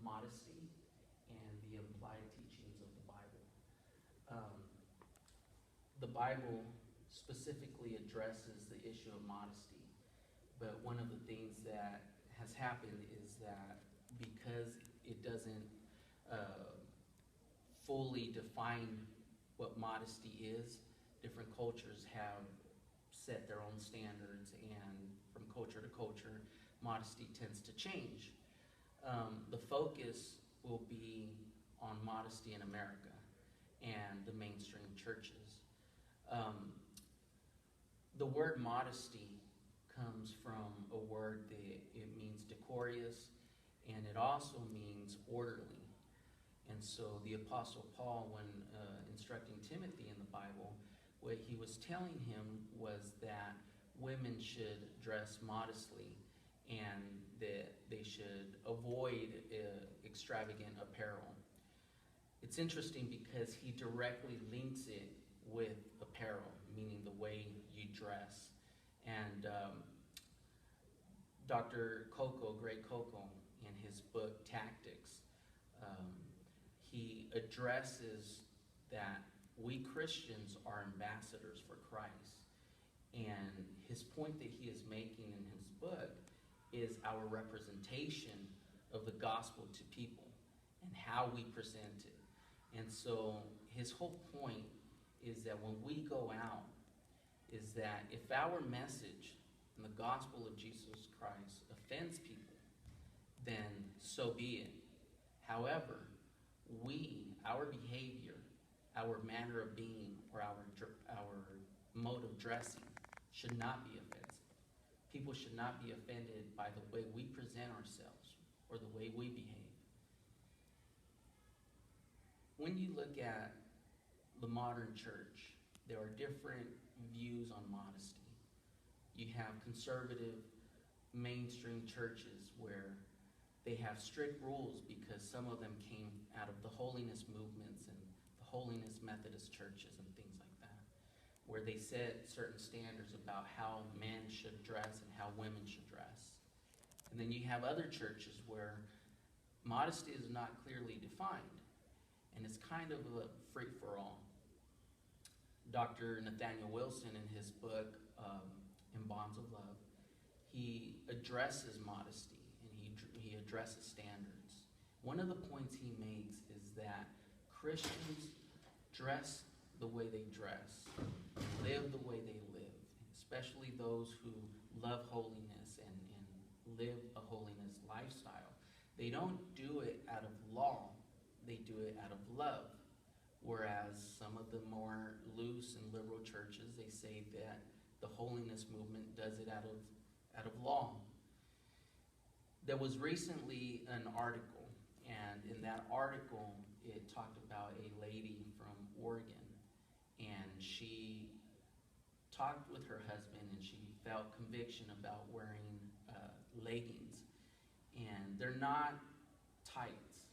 modesty and the implied teachings of the Bible. The Bible specifically addresses the issue of modesty, but one of the things that has happened is that because it doesn't fully define what modesty is, different cultures have set their own standards, and from culture to culture, modesty tends to change. The focus will be on modesty in America and the mainstream churches. The word modesty comes from a word that it means decorous, and it also means orderly. And so the Apostle Paul, when instructing Timothy in the Bible, what he was telling him was that women should dress modestly and that they should avoid extravagant apparel. It's interesting because he directly links it with apparel, meaning the way you dress. And Dr. Coco, Greg Coco, in his book Tactics, he addresses that we Christians are ambassadors for Christ. And his point that he is making in his book is our representation of the gospel to people and how we present it. And so his whole point is that when we go out, is that if our message and the gospel of Jesus Christ offends people, then so be it. However, our behavior, our manner of being, or our mode of dressing should not be offensive. People should not be offended by the way we present ourselves or the way we behave. When you look at the modern church, there are different views on modesty. You have conservative mainstream churches where they have strict rules because some of them came out of the holiness movements and the holiness Methodist churches and things like that, where they set certain standards about how men should dress and how women should dress. And then you have other churches where modesty is not clearly defined, and it's kind of a free-for-all. Dr. Nathaniel Wilson, in his book, In Bonds of Love, he addresses modesty and he addresses standards. One of the points he makes is that Christians dress the way they dress, live the way they live, especially those who love holiness and live a holiness lifestyle. They don't do it out of law, they do it out of love. Whereas some of the more loose and liberal churches, they say that the holiness movement does it out of law. There was recently an article, and in that article, it talked about a lady from Oregon, and she talked with her husband, and she felt conviction about wearing leggings. And they're not tights.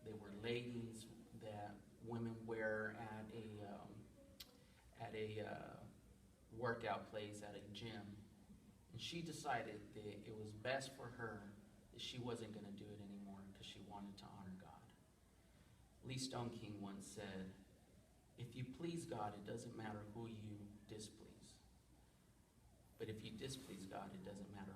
They were leggings that women wear at a workout place, at a gym. And she decided that it was best for her that she wasn't going to do it anymore because she wanted to honor God. Lee Stone King once said, "If you please God, it doesn't matter who you displease. But if you displease God, it doesn't matter